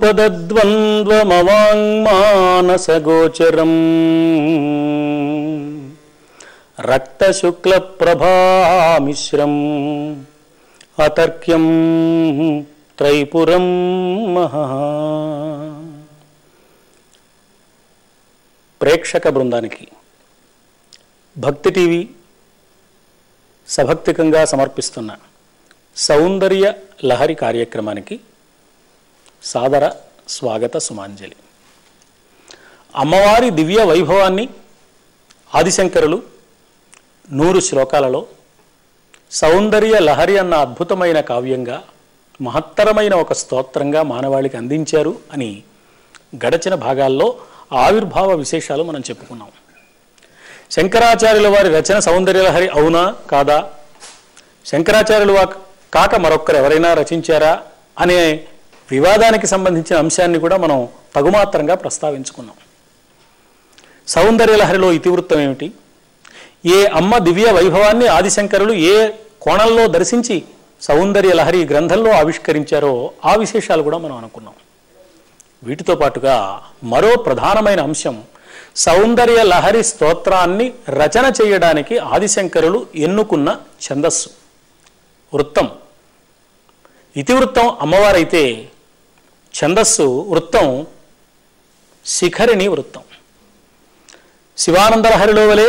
ద్రుపదద్వంద్వమవాంగ్మానసగోచరం రక్తశుక్లప్రభామిశ్రం అతర్క్యం త్రైపురం మహా. ప్రేక్షక బృందానికి భక్తి టీవీ సభక్తికంగా సమర్పిస్తున్న సౌందర్య లహరి కార్యక్రమానికి సాదర స్వాగత సుమాంజలి. అమ్మవారి దివ్య వైభవాన్ని ఆదిశంకరులు 100 శ్లోకాలలో సౌందర్య లహరి అన్న అద్భుతమైన కావ్యంగా మహత్తరమైన ఒక స్తోత్రంగా మానవాళికి అందించారు అని గడచిన భాగాల్లో ఆవిర్భావ విశేషాలు మనం చెప్పుకున్నాం. శంకరాచార్యుల వారి రచన సౌందర్యలహరి అవునా కాదా, శంకరాచార్యులు కాక మరొక్కరు ఎవరైనా రచించారా అనే వివాదానికి సంబంధించిన అంశాన్ని కూడా మనం తగుమాత్రంగా ప్రస్తావించుకున్నాం. సౌందర్యలహరిలో ఇతివృత్తం ఏమిటి, ఏ అమ్మ దివ్య వైభవాన్ని ఆదిశంకరులు ఏ కోణంలో దర్శించి సౌందర్యలహరి గ్రంథంలో ఆవిష్కరించారో ఆ విశేషాలు కూడా మనం అనుకున్నాం. వీటితో పాటుగా మరో ప్రధానమైన అంశం సౌందర్య లహరి స్తోత్రాన్ని రచన చేయడానికి ఆదిశంకరులు ఎన్నుకున్న ఛందస్సు వృత్తం. ఇతివృత్తం అమ్మవారైతే ఛందస్సు వృత్తం శిఖరిణి వృత్తం. శివానందలహరిలో వలె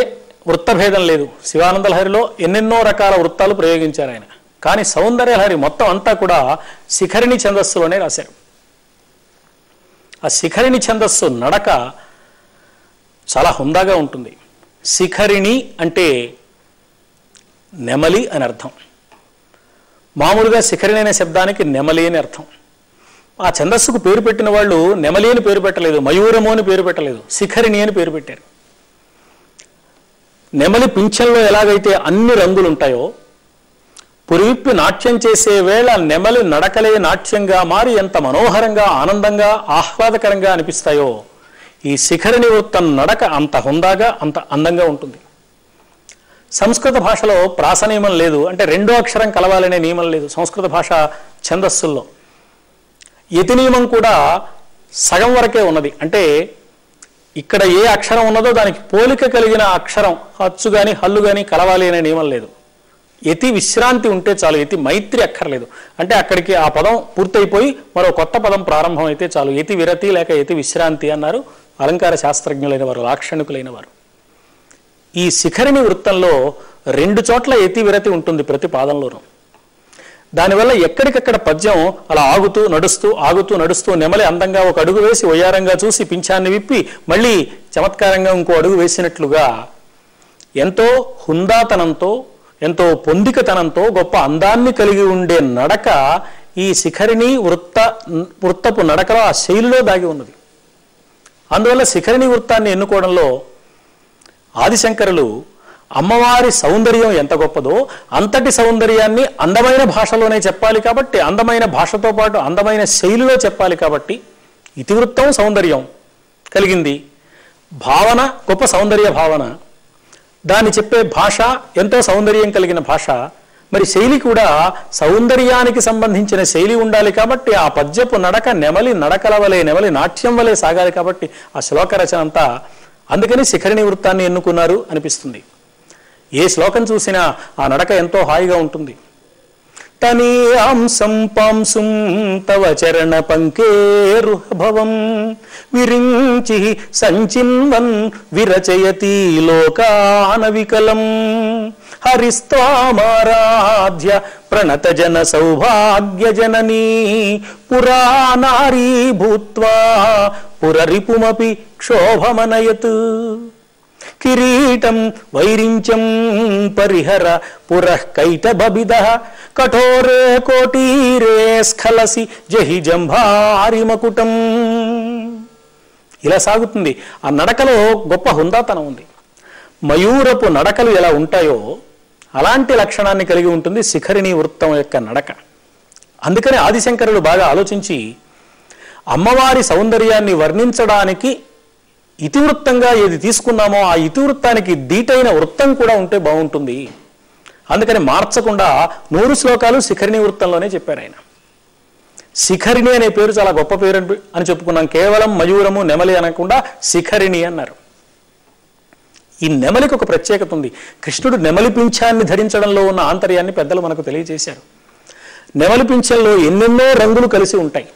వృత్తభేదం లేదు. శివానందలహరిలో ఎన్నెన్నో రకాల వృత్తాలు ప్రయోగించారు ఆయన, కానీ సౌందర్యలహరి మొత్తం అంతా కూడా శిఖరిణి ఛందస్సులోనే రాశారు. ఆ శిఖరిణి ఛందస్సు నడక చాలా హుందాగా ఉంటుంది. శిఖరిణి అంటే నెమలి అని అర్థం. మామూలుగా శిఖరిణి అనే శబ్దానికి నెమలి అని అర్థం. ఆ ఛందస్సుకు పేరు పెట్టిన వాళ్ళు నెమలి అని పేరు పెట్టలేదు, మయూరము అని పేరు పెట్టలేదు, శిఖరిణి అని పేరు పెట్టారు. నెమలి పింఛంలో ఎలాగైతే అన్ని రంగులు ఉంటాయో, పురివిప్పి నాట్యం చేసే వేళ నెమలి నడకలే నాట్యంగా మారి ఎంత మనోహరంగా ఆనందంగా ఆహ్లాదకరంగా అనిపిస్తాయో, ఈ శిఖరిణి వృత్తం నడక అంత హుందాగా అంత అందంగా ఉంటుంది. సంస్కృత భాషలో ప్రాస నియమం లేదు, అంటే రెండో అక్షరం కలవాలనే నియమం లేదు సంస్కృత భాష ఛందస్సుల్లో. యతి నియమం కూడా సగం వరకే ఉన్నది, అంటే ఇక్కడ ఏ అక్షరం ఉన్నదో దానికి పోలిక కలిగిన అక్షరం అచ్చు కానీ హల్లు కానీ కలవాలి అనే నియమం లేదు. యతి విశ్రాంతి ఉంటే చాలు, యతి మైత్రి అక్కర్లేదు. అంటే అక్కడికి ఆ పదం పూర్తయిపోయి మరో కొత్త పదం ప్రారంభం అయితే చాలు. యతి విరతి లేక యతి విశ్రాంతి అన్నారు అలంకార శాస్త్రజ్ఞులైన వారు, లాక్షణికులైన వారు. ఈ శిఖరిణి వృత్తంలో 2 చోట్ల యతి విరతి ఉంటుంది ప్రతి పాదంలోనూ. దానివల్ల ఎక్కడికక్కడ పద్యం అలా ఆగుతూ నడుస్తూ నెమలి అందంగా ఒక అడుగు వేసి వయ్యారంగా చూసి పింఛాన్ని విప్పి మళ్ళీ చమత్కారంగా ఇంకో అడుగు వేసినట్లుగా ఎంతో హుందాతనంతో ఎంతో పొందికతనంతో గొప్ప అందాన్ని కలిగి ఉండే నడక ఈ శిఖరిణి వృత్తపు నడకలో ఆ శైలిలో దాగి ఉన్నది. అందువల్ల శిఖరిణి వృత్తాన్ని ఎన్నుకోవడంలో ఆదిశంకరులు అమ్మవారి సౌందర్యం ఎంత గొప్పదో అంతటి సౌందర్యాన్ని అందమైన భాషలోనే చెప్పాలి కాబట్టి, అందమైన భాషతో పాటు అందమైన శైలిలో చెప్పాలి కాబట్టి ఇతివృత్తం సౌందర్యం కలిగింది, భావన గొప్ప సౌందర్య భావన, దాన్ని చెప్పే భాష ఎంతో సౌందర్యం కలిగిన భాష, మరి శైలి కూడా సౌందర్యానికి సంబంధించిన శైలి ఉండాలి కాబట్టి ఆ పద్యపు నడక నెమలి నడకల వలె నెమలి నాట్యం వలె సాగాలి కాబట్టి ఆ శ్లోక రచన అంతా అందుకని శిఖరిణి వృత్తాన్ని ఎన్నుకున్నారు అనిపిస్తుంది. ఏ శ్లోకం చూసినా ఆ నడక ఎంతో హాయిగా ఉంటుంది. తనీయాంసం పాంసుం తవ చరణ పంకేరుభవం విరించి సంచిన్వన్ విరచయతి లోకానవికలం హరిస్త్వామారాధ్య ప్రణత జన సౌభాగ్య జననీ పురానారీ భూత్వా పురరిపుమపి క్షోభమనయత్ కిరీటం వైరించం పరిహర పురః కైటబిదః కఠోరే కోటీరే స్ఖలసి జహి జంభారి మకుటం. ఇలా సాగుతుంది. ఆ నడకలో గొప్ప హుందాతనం ఉంది. మయూరపు నడకలు ఎలా ఉంటాయో అలాంటి లక్షణాన్ని కలిగి ఉంటుంది శిఖరిణి వృత్తం యొక్క నడక. అందుకని ఆదిశంకరులు బాగా ఆలోచించి అమ్మవారి సౌందర్యాన్ని వర్ణించడానికి ఇతివృత్తంగా ఏది తీసుకున్నామో ఆ ఇతివృత్తానికి దీటైన వృత్తం కూడా ఉంటే బాగుంటుంది. అందుకని మార్చకుండా 100 శ్లోకాలు శిఖరిణి వృత్తంలోనే చెప్పారు ఆయన. శిఖరిణి అనే పేరు చాలా గొప్ప పేరు అని చెప్పుకున్నాం. కేవలం మయూరము నెమలి అనకుండా శిఖరిణి అన్నారు. ఈ నెమలికి ఒక ప్రత్యేకత ఉంది. కృష్ణుడు నెమలి పింఛాన్ని ధరించడంలో ఉన్న ఆంతర్యాన్ని పెద్దలు మనకు తెలియజేశారు. నెమలి పింఛంలో ఎన్నెన్నో రంగులు కలిసి ఉంటాయి,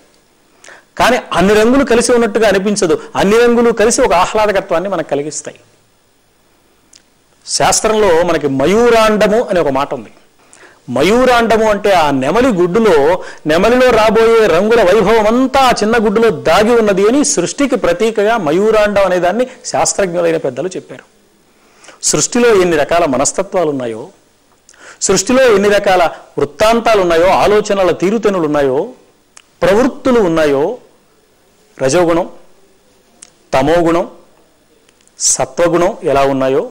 కానీ అన్ని రంగులు కలిసి ఉన్నట్టుగా అనిపించదు. అన్ని రంగులు కలిసి ఒక ఆహ్లాదకత్వాన్ని మనకు కలిగిస్తాయి. శాస్త్రంలో మనకి మయూరాండము అనే ఒక మాట ఉంది. మయూరాండము అంటే ఆ నెమలి గుడ్డులో, నెమలిలో రాబోయే రంగుల వైభవం అంతా ఆ చిన్న గుడ్డులో దాగి ఉన్నది అని సృష్టికి ప్రతీకగా మయూరాండం అనే దాన్ని శాస్త్రజ్ఞులైన పెద్దలు చెప్పారు. సృష్టిలో ఎన్ని రకాల మనస్తత్వాలు ఉన్నాయో, సృష్టిలో ఎన్ని రకాల వృత్తాంతాలు ఉన్నాయో, ఆలోచనల తీరుతెనులు ఉన్నాయో, ప్రవృత్తులు ఉన్నాయో, రజోగుణం, తమోగుణం, సత్వగుణం ఎలా ఉన్నాయో,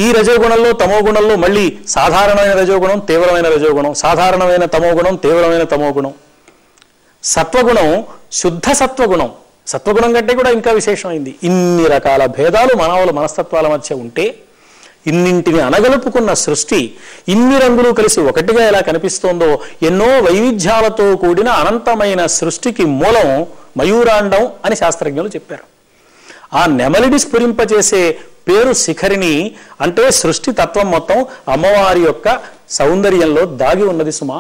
ఈ రజోగుణంలో తమోగుణంలో మళ్ళీ సాధారణమైన రజోగుణం, తీవ్రమైన రజోగుణం, సాధారణమైన తమోగుణం, తీవ్రమైన తమోగుణం, సత్వగుణం, శుద్ధ సత్వగుణం, సత్వగుణం కంటే కూడా ఇంకా విశేషమైంది. ఇన్ని రకాల భేదాలు మానవుల మనస్తత్వాల మధ్య ఉంటే ఇన్నింటిని అనగలుపుకున్న సృష్టి ఇన్ని రంగులు కలిసి ఒకటిగా ఎలా కనిపిస్తోందో, ఎన్నో వైవిధ్యాలతో కూడిన అనంతమైన సృష్టికి మూలం మయూరాండం అని శాస్త్రజ్ఞులు చెప్పారు. ఆ నెమలిని స్ఫురింపచేసే పేరు శిఖరిణి. అంటే సృష్టి తత్వం మొత్తం అమ్మవారి యొక్క సౌందర్యంలో దాగి ఉన్నది సుమా.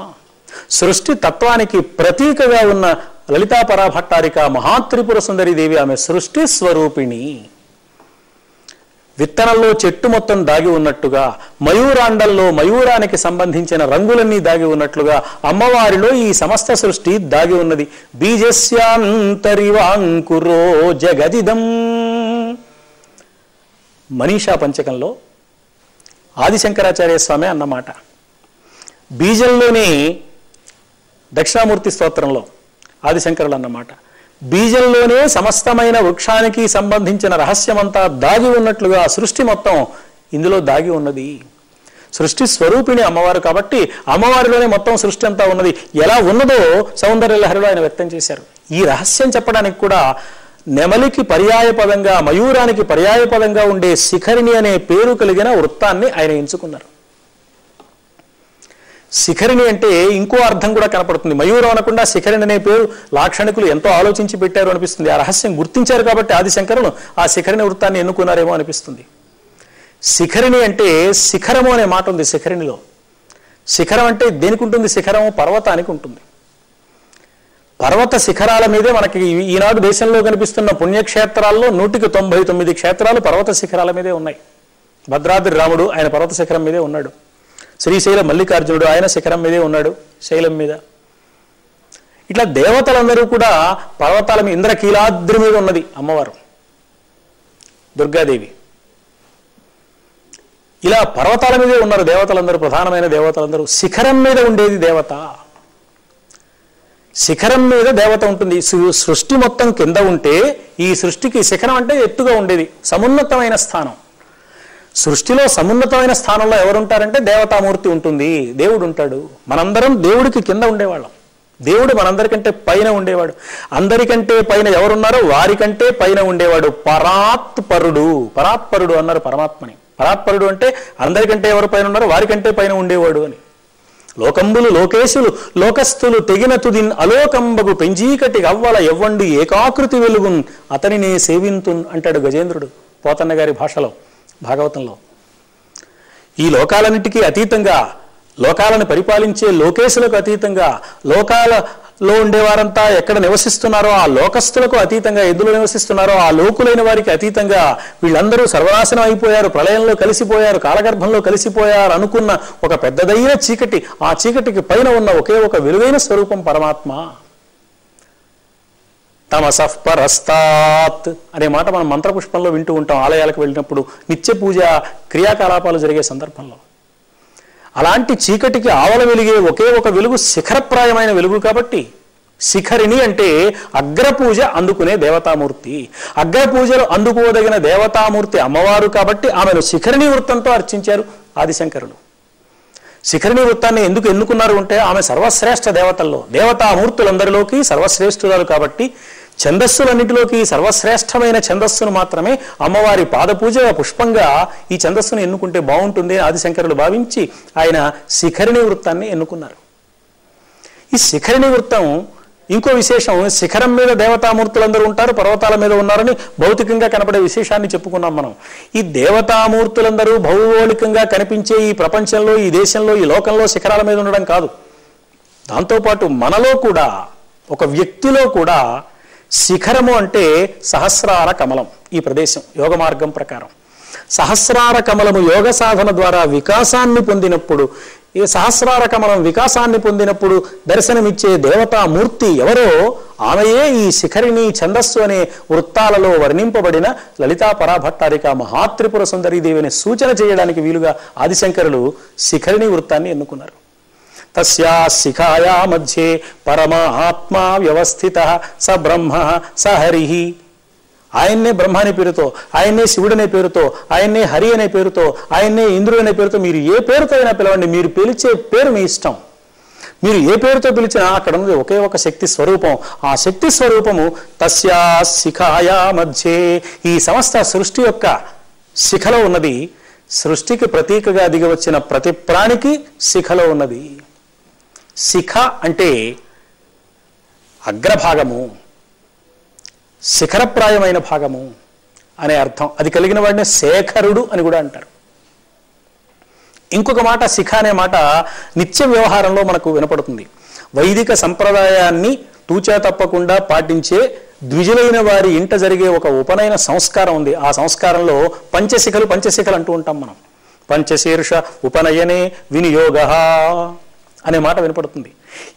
సృష్టి తత్వానికి ప్రతీకగా ఉన్న లలితా పరాభట్టారిక మహాత్రిపుర సుందరి దేవి ఆమె సృష్టి స్వరూపిణి. విత్తనంలో చెట్టు మొత్తం దాగి ఉన్నట్టుగా, మయూరాండంలో మయూరానికి సంబంధించిన రంగులన్నీ దాగి ఉన్నట్లుగా అమ్మవారిలో ఈ సమస్త సృష్టి దాగి ఉన్నది. బీజస్యాంతరివాంకురో జగదిదం. మనీషా పంచకంలో ఆదిశంకరాచార్య స్వామి అన్నమాట. బీజంలోనే దక్షిణామూర్తి స్తోత్రంలో ఆదిశంకరులు అన్నమాట. బీజంలోనే సమస్తమైన వృక్షానికి సంబంధించిన రహస్యమంతా దాగి ఉన్నట్లుగా సృష్టి మొత్తం ఇందులో దాగి ఉన్నది. సృష్టి స్వరూపిణి అమ్మవారు కాబట్టి అమ్మవారిలోనే మొత్తం సృష్టి అంతా ఉన్నది. ఎలా ఉన్నదో సౌందర్యలహరిలో ఆయన వ్యక్తం చేశారు. ఈ రహస్యం చెప్పడానికి కూడా నెమలికి పర్యాయపదంగా, మయూరానికి పర్యాయపదంగా ఉండే శిఖరిణి అనే పేరు కలిగిన వృత్తాన్ని ఆయన ఎంచుకున్నారు. శిఖరిణి అంటే ఇంకో అర్థం కూడా కనపడుతుంది. మయూరం అనకుండా శిఖరిణి అనే పేరు లాక్షణికులు ఎంతో ఆలోచించి పెట్టారు అనిపిస్తుంది. ఆ రహస్యం గుర్తించారు కాబట్టి ఆదిశంకరులు ఆ శిఖరిణి వృత్తాన్ని ఎన్నుకున్నారేమో అనిపిస్తుంది. శిఖరిణి అంటే శిఖరము అనే మాట ఉంది శిఖరిణిలో. శిఖరం అంటే దేనికి ఉంటుంది? శిఖరము పర్వతానికి ఉంటుంది. పర్వత శిఖరాల మీదే మనకి ఈనాడు దేశంలో కనిపిస్తున్న పుణ్యక్షేత్రాల్లో 199 క్షేత్రాలు పర్వత శిఖరాల మీదే ఉన్నాయి. భద్రాద్రి రాముడు ఆయన పర్వత శిఖరం మీదే ఉన్నాడు. శ్రీశైల మల్లికార్జునుడు ఆయన శిఖరం మీదే ఉన్నాడు, శైలం మీద. ఇట్లా దేవతలందరూ కూడా పర్వతాల మీద, ఇంద్రకీలాద్రి మీద ఉన్నది అమ్మవారు దుర్గాదేవి. ఇలా పర్వతాల మీదే ఉన్నారు దేవతలందరూ, ప్రధానమైన దేవతలందరూ. శిఖరం మీద ఉండేది దేవత. శిఖరం మీద దేవత ఉంటుంది. సృష్టి మొత్తం కింద ఉంటే ఈ సృష్టికి శిఖరం అంటే ఎత్తుగా ఉండేది, సమున్నతమైన స్థానం. సృష్టిలో సమున్నతమైన స్థానంలో ఎవరుంటారంటే దేవతామూర్తి ఉంటుంది, దేవుడు ఉంటాడు. మనందరం దేవుడికి కింద ఉండేవాళ్ళం, దేవుడు మనందరికంటే పైన ఉండేవాడు. అందరికంటే పైన ఎవరున్నారో వారికంటే పైన ఉండేవాడు పరాత్పరుడు. పరాత్పరుడు అన్నారు పరమాత్మని. పరాత్పరుడు అంటే అందరికంటే ఎవరు పైన ఉన్నారో వారికంటే పైన ఉండేవాడు అని. లోకంబులు లోకేశులు లోకస్థులు తెగిన తుదిన్ అలోకంబగు పెంజీకటి అవ్వల ఎవ్వండి ఏకాకృతి వెలుగున్ అతనినే సేవింతున్ అంటాడు గజేంద్రుడు పోతన్న గారి భాషలో, భాగవతంలో. ఈ లోకాలన్నిటికీ అతీతంగా, లోకాలను పరిపాలించే లోకేశులకు అతీతంగా, లోకాలలో ఉండేవారంతా ఎక్కడ నివసిస్తున్నారో ఆ లోకస్తులకు అతీతంగా, ఎందులో నివసిస్తున్నారో ఆ లోకులైన వారికి అతీతంగా వీళ్ళందరూ సర్వనాశనం అయిపోయారు, ప్రళయంలో కలిసిపోయారు, కాలగర్భంలో కలిసిపోయారు అనుకున్న ఒక పెద్దదైన చీకటి, ఆ చీకటికి పైన ఉన్న ఒకే ఒక వెలుగైన స్వరూపం పరమాత్మ. తమసః పరస్తాత్ అనే మాట మనం మంత్రపుష్పంలో వింటూ ఉంటాం ఆలయాలకు వెళ్ళినప్పుడు, నిత్య పూజ క్రియాకలాపాలు జరిగే సందర్భంలో. అలాంటి చీకటికి ఆవల వెలిగే ఒకే ఒక వెలుగు శిఖరప్రాయమైన వెలుగు కాబట్టి శిఖరిణి అంటే అగ్రపూజ అందుకునే దేవతామూర్తి. అగ్రపూజలు అందుకోదగిన దేవతామూర్తి అమ్మవారు కాబట్టి ఆమెను శిఖరిణి వృత్తంతో అర్చించారు ఆదిశంకరులు. శిఖరిణి వృత్తాన్ని ఎందుకు ఎన్నుకున్నారు అంటే ఆమె సర్వశ్రేష్ఠ దేవతల్లో, దేవతామూర్తులందరిలోకి సర్వశ్రేష్ఠురాలు కాబట్టి ఛందస్సులన్నిటిలోకి సర్వశ్రేష్టమైన ఛందస్సును మాత్రమే అమ్మవారి పాదపూజ పుష్పంగా ఈ ఛందస్సును ఎన్నుకుంటే బాగుంటుంది ఆదిశంకరులు భావించి ఆయన శిఖరిణి వృత్తాన్ని ఎన్నుకున్నారు. ఈ శిఖరిణి వృత్తం ఇంకో విశేషం, శిఖరం మీద దేవతామూర్తులందరూ ఉంటారు, పర్వతాల మీద ఉన్నారని భౌతికంగా కనపడే విశేషాన్ని చెప్పుకున్నాం మనం. ఈ దేవతామూర్తులందరూ భౌగోళికంగా కనిపించే ఈ ప్రపంచంలో, ఈ దేశంలో, ఈ లోకంలో శిఖరాల మీద ఉండడం కాదు. దాంతోపాటు మనలో కూడా, ఒక వ్యక్తిలో కూడా శిఖరము అంటే సహస్రార కమలం. ఈ ప్రదేశం యోగ మార్గం ప్రకారం సహస్రార కమలము యోగ సాధన ద్వారా వికాసాన్ని పొందినప్పుడు, ఈ సహస్రార కమలం వికాసాన్ని పొందినప్పుడు దర్శనమిచ్చే దేవతామూర్తి ఎవరో ఆమెయే ఈ శిఖరిణి ఛందస్సు అనే వృత్తాలలో వర్ణింపబడిన లలితా పరాభట్టారిక మహాత్రిపుర సుందరీదేవి అనే సూచన చేయడానికి వీలుగా ఆదిశంకరులు శిఖరిణి వృత్తాన్ని ఎన్నుకున్నారు. తస్యా శిఖాయా మధ్యే పరమాత్మా వ్యవస్థిత స బ్రహ్మ స హరిః. ఆయన్నే బ్రహ్మ అనే పేరుతో, ఆయన్నే శివుడు అనే పేరుతో, ఆయన్నే హరి అనే పేరుతో, ఆయన్నే ఇంద్రుడు అనే పేరుతో, మీరు ఏ పేరుతో అయినా పిలవండి, మీరు పిలిచే పేరు మీ ఇష్టం. మీరు ఏ పేరుతో పిలిచినా అక్కడ ఉన్నది ఒకే ఒక శక్తి స్వరూపం. ఆ శక్తి స్వరూపము తస్యా శిఖాయా మధ్యే, ఈ సమస్త సృష్టి యొక్క శిఖలో ఉన్నది. సృష్టికి ప్రతీకగా దిగవచ్చిన ప్రతి ప్రాణికి శిఖలో ఉన్నది. శిఖ అంటే అగ్రభాగము, శిఖరప్రాయమైన భాగము అనే అర్థం. అది కలిగిన వాడిని శేఖరుడు అని కూడా అంటారు. ఇంకొక మాట, శిఖ అనే మాట నిత్య వ్యవహారంలో మనకు వినపడుతుంది. వైదిక సంప్రదాయాన్ని తూచా తప్పకుండా పాటించే ద్విజులైన వారి ఇంట జరిగే ఒక ఉపనయన సంస్కారం ఉంది. ఆ సంస్కారంలో పంచశిఖలు అంటూ ఉంటాం మనం. పంచశీర్ష ఉపనయనే వినియోగ అనే మాట వినపడుతుంది.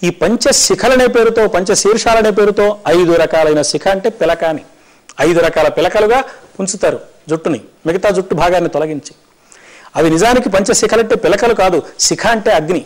ఈ పంచశిఖలనే పేరుతో, పంచశీర్షాలనే పేరుతో 5 రకాలైన శిఖ అంటే పిలకాని 5 రకాల పిలకలుగా ఉంచుతారు జుట్టుని, మిగతా జుట్టు భాగాన్ని తొలగించి. అవి నిజానికి పంచశిఖలంటే పిలకలు కాదు, శిఖ అంటే అగ్ని.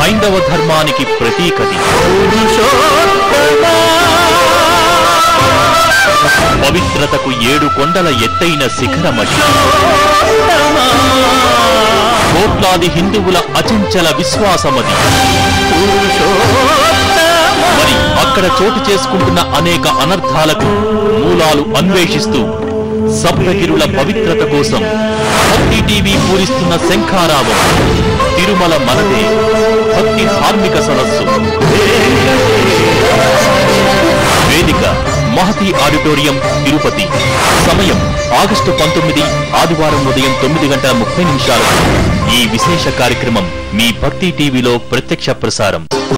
హైందవ ధర్మానికి ప్రతీకది పవిత్రతకు 7 కొండల ఎత్తైన శిఖరమది. కోట్లాది హిందువుల అచంచల విశ్వాసమది. మరి అక్కడ చోటు చేసుకుంటున్న అనేక అనర్థాలకు మూలాలు అన్వేషిస్తూ సప్తగిరుల పవిత్రత కోసం భక్తి టీవీ పూరిస్తున్న శంఖారావం తిరుమల మనదే భక్తి ధార్మిక సదస్సు. వేదిక మహతి ఆడిటోరియం, తిరుపతి. సమయం ఆగస్టు 19 ఆదివారం ఉదయం 9:30 ఈ విశేష కార్యక్రమం మీ భక్తి టీవీలో ప్రత్యక్ష ప్రసారం.